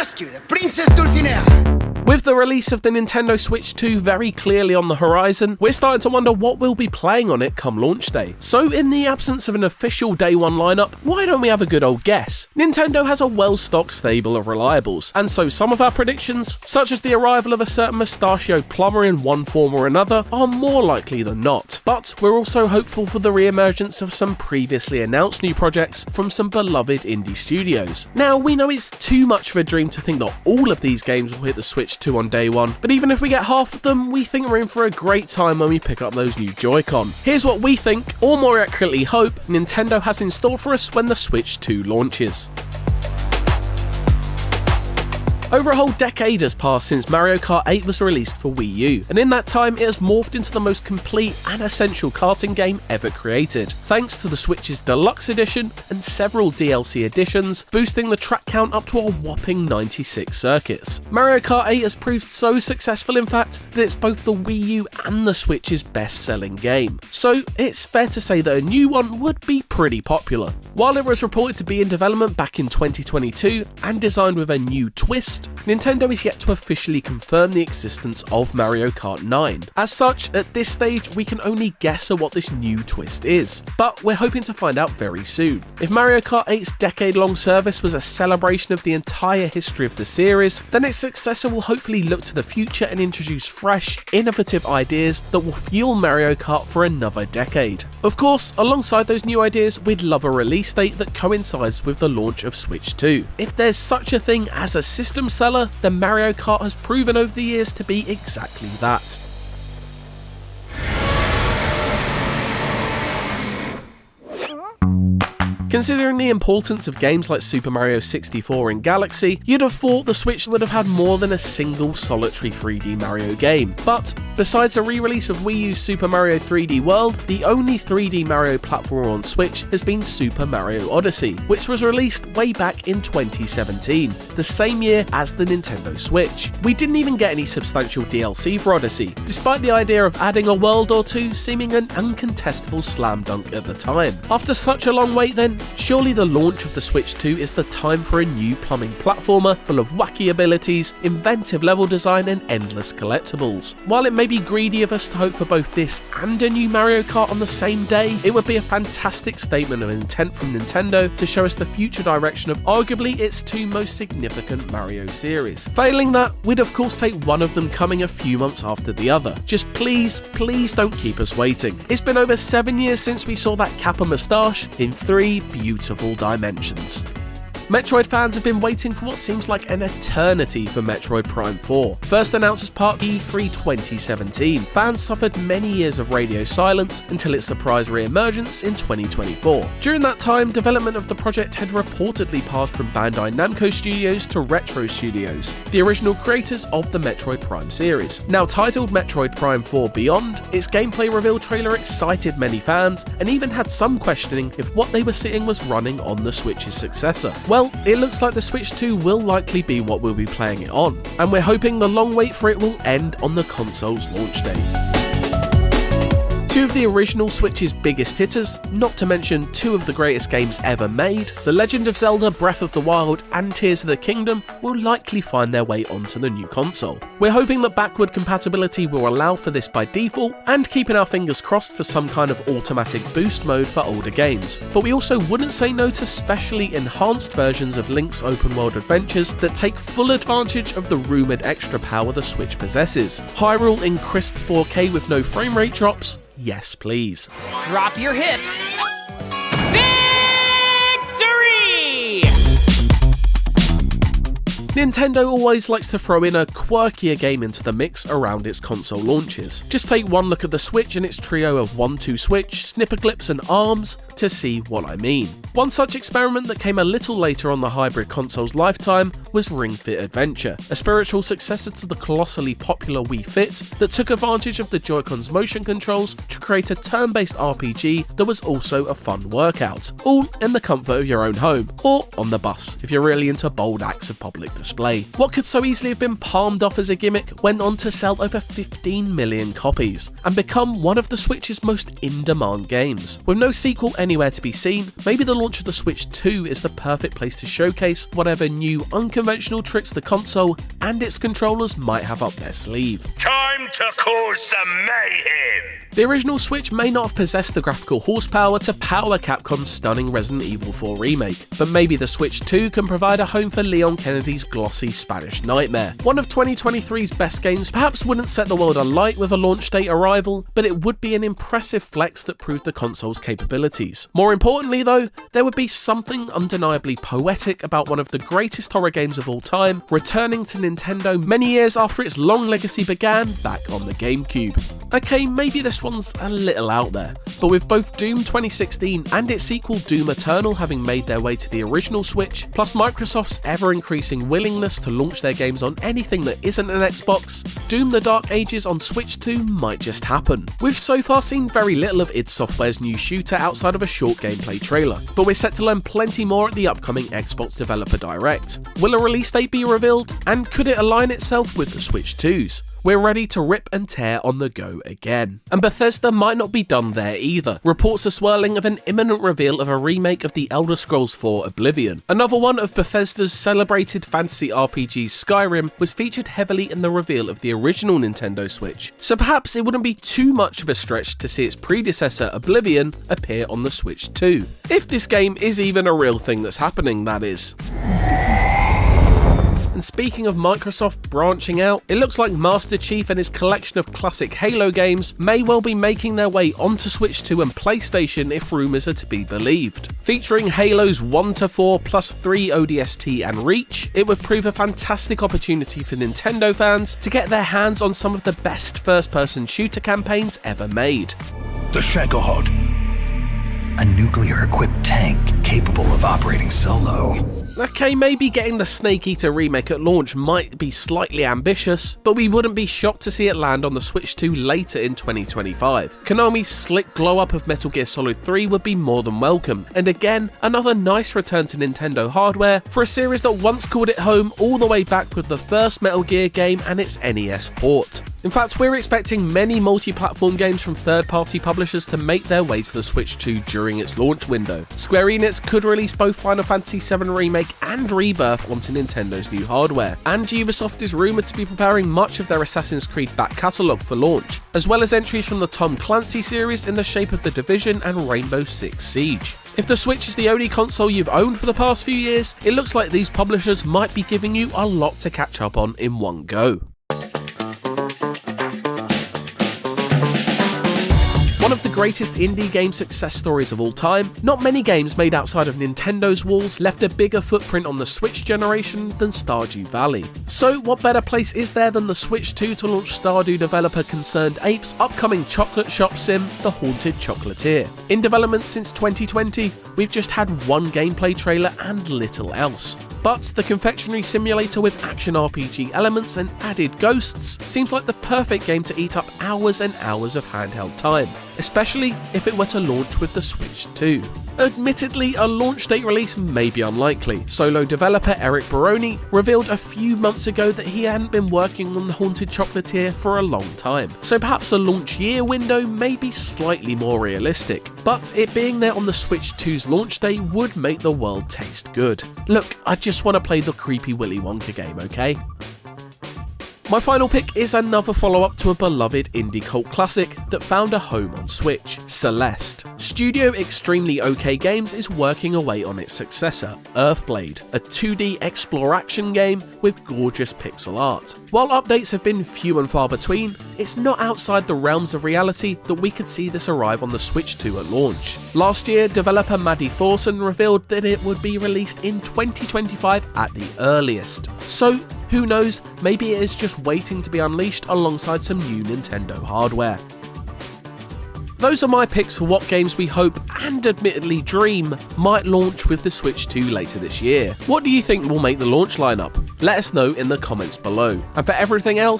rescue the Princess Dulcinea! With the release of the Nintendo Switch 2 very clearly on the horizon, we're starting to wonder what we'll be playing on it come launch day. So in the absence of an official day one lineup, why don't we have a good old guess? Nintendo has a well-stocked stable of reliables, and so some of our predictions, such as the arrival of a certain mustachio plumber in one form or another, are more likely than not. But we're also hopeful for the re-emergence of some previously announced new projects from some beloved indie studios. Now, we know it's too much of a dream to think that all of these games will hit the Switch 2 on day one, but even if we get half of them, we think we're in for a great time when we pick up those new Joy-Con. Here's what we think, or more accurately hope, Nintendo has in store for us when the Switch 2 launches. Over a whole decade has passed since Mario Kart 8 was released for Wii U, and in that time it has morphed into the most complete and essential karting game ever created, thanks to the Switch's Deluxe Edition and several DLC additions, boosting the track count up to a whopping 96 circuits. Mario Kart 8 has proved so successful in fact that it's both the Wii U and the Switch's best-selling game, so it's fair to say that a new one would be pretty popular. While it was reported to be in development back in 2022 and designed with a new twist, Nintendo is yet to officially confirm the existence of Mario Kart 9. As such, at this stage, we can only guess at what this new twist is, but we're hoping to find out very soon. If Mario Kart 8's decade-long service was a celebration of the entire history of the series, then its successor will hopefully look to the future and introduce fresh, innovative ideas that will fuel Mario Kart for another decade. Of course, alongside those new ideas, we'd love a release date that coincides with the launch of Switch 2. If there's such a thing as a system seller, then Mario Kart has proven over the years to be exactly that. Considering the importance of games like Super Mario 64 and Galaxy, you'd have thought the Switch would have had more than a single solitary 3D Mario game. But besides the re-release of Wii U's Super Mario 3D World, the only 3D Mario platformer on Switch has been Super Mario Odyssey, which was released way back in 2017, the same year as the Nintendo Switch. We didn't even get any substantial DLC for Odyssey, despite the idea of adding a world or two seeming an uncontestable slam dunk at the time. After such a long wait then, surely the launch of the Switch 2 is the time for a new plumbing platformer full of wacky abilities, inventive level design and endless collectibles. While it may be greedy of us to hope for both this and a new Mario Kart on the same day, it would be a fantastic statement of intent from Nintendo to show us the future direction of arguably its two most significant Mario series. Failing that, we'd of course take one of them coming a few months after the other. Just please don't keep us waiting. It's been over 7 years since we saw that Kappa moustache in 3 beautiful dimensions. Metroid fans have been waiting for what seems like an eternity for Metroid Prime 4. First announced as part of E3 2017, fans suffered many years of radio silence until its surprise re-emergence in 2024. During that time, development of the project had reportedly passed from Bandai Namco Studios to Retro Studios, the original creators of the Metroid Prime series. Now titled Metroid Prime 4 Beyond, its gameplay reveal trailer excited many fans and even had some questioning if what they were seeing was running on the Switch's successor. Well, it looks like the Switch 2 will likely be what we'll be playing it on, and we're hoping the long wait for it will end on the console's launch date. Two of the original Switch's biggest hitters, not to mention two of the greatest games ever made, The Legend of Zelda Breath of the Wild and Tears of the Kingdom, will likely find their way onto the new console. We're hoping that backward compatibility will allow for this by default, and keeping our fingers crossed for some kind of automatic boost mode for older games. But we also wouldn't say no to specially enhanced versions of Link's open world adventures that take full advantage of the rumoured extra power the Switch possesses. Hyrule in crisp 4K with no frame rate drops? Yes, please. Drop your hips. Nintendo always likes to throw in a quirkier game into the mix around its console launches. Just take one look at the Switch and its trio of 1-2 switch, snipper clips and arms to see what I mean. One such experiment that came a little later on the hybrid console's lifetime was Ring Fit Adventure, a spiritual successor to the colossally popular Wii Fit that took advantage of the Joy-Con's motion controls to create a turn-based RPG that was also a fun workout, all in the comfort of your own home, or on the bus if you're really into bold acts of public display. display. What could so easily have been palmed off as a gimmick went on to sell over 15 million copies and become one of the Switch's most in-demand games. With no sequel anywhere to be seen, maybe the launch of the Switch 2 is the perfect place to showcase whatever new unconventional tricks the console and its controllers might have up their sleeve. Time to cause some mayhem! The original Switch may not have possessed the graphical horsepower to power Capcom's stunning Resident Evil 4 remake, but maybe the Switch 2 can provide a home for Leon Kennedy's glossy Spanish nightmare. One of 2023's best games perhaps wouldn't set the world alight with a launch date arrival, but it would be an impressive flex that proved the console's capabilities. More importantly though, there would be something undeniably poetic about one of the greatest horror games of all time returning to Nintendo many years after its long legacy began back on the GameCube. Okay, maybe this one's a little out there, but with both Doom 2016 and its sequel Doom Eternal having made their way to the original Switch, plus Microsoft's ever-increasing willingness to launch their games on anything that isn't an Xbox, Doom the Dark Ages on Switch 2 might just happen. We've so far seen very little of id Software's new shooter outside of a short gameplay trailer, but we're set to learn plenty more at the upcoming Xbox Developer Direct. Will a release date be revealed, and could it align itself with the Switch 2's? We're ready to rip and tear on the go again. And Bethesda might not be done there either. Reports are swirling of an imminent reveal of a remake of The Elder Scrolls 4 Oblivion. Another one of Bethesda's celebrated fantasy RPGs, Skyrim, was featured heavily in the reveal of the original Nintendo Switch. So perhaps it wouldn't be too much of a stretch to see its predecessor, Oblivion, appear on the Switch 2. If this game is even a real thing that's happening, that is. And speaking of Microsoft branching out, it looks like Master Chief and his collection of classic Halo games may well be making their way onto Switch 2 and PlayStation if rumours are to be believed. Featuring Halos 1-4 plus 3 ODST and Reach, it would prove a fantastic opportunity for Nintendo fans to get their hands on some of the best first-person shooter campaigns ever made. The Shagohod, a nuclear-equipped tank capable of operating solo. Okay, maybe getting the Snake Eater remake at launch might be slightly ambitious, but we wouldn't be shocked to see it land on the Switch 2 later in 2025. Konami's slick glow-up of Metal Gear Solid 3 would be more than welcome, and again, another nice return to Nintendo hardware for a series that once called it home all the way back with the first Metal Gear game and its NES port. In fact, we're expecting many multi-platform games from third-party publishers to make their way to the Switch 2 during its launch window. Square Enix could release both Final Fantasy VII Remake and Rebirth onto Nintendo's new hardware, and Ubisoft is rumoured to be preparing much of their Assassin's Creed back catalogue for launch, as well as entries from the Tom Clancy series in the shape of The Division and Rainbow Six Siege. If the Switch is the only console you've owned for the past few years, it looks like these publishers might be giving you a lot to catch up on in one go. One of the greatest indie game success stories of all time, not many games made outside of Nintendo's walls left a bigger footprint on the Switch generation than Stardew Valley. So what better place is there than the Switch 2 to launch Stardew developer Concerned Ape's upcoming chocolate shop sim, The Haunted Chocolatier. In development since 2020, we've just had one gameplay trailer and little else. But the confectionery simulator with action RPG elements and added ghosts seems like the perfect game to eat up hours and hours of handheld time, especially if it were to launch with the Switch 2. Admittedly, a launch date release may be unlikely. Solo developer Eric Baroni revealed a few months ago that he hadn't been working on The Haunted Chocolatier for a long time, so perhaps a launch year window may be slightly more realistic, but it being there on the Switch 2's launch day would make the world taste good. Look, I just want to play the creepy Willy Wonka game, okay? My final pick is another follow-up to a beloved indie cult classic that found a home on Switch, Celeste. Studio Extremely OK Games is working away on its successor, Earthblade, a 2D explore-action game with gorgeous pixel art. While updates have been few and far between, it's not outside the realms of reality that we could see this arrive on the Switch 2 at launch. Last year, developer Maddie Thorson revealed that it would be released in 2025 at the earliest. So, who knows, maybe it is just waiting to be unleashed alongside some new Nintendo hardware. Those are my picks for what games we hope, and admittedly dream, might launch with the Switch 2 later this year. What do you think will make the launch lineup? Let us know in the comments below. And for everything else,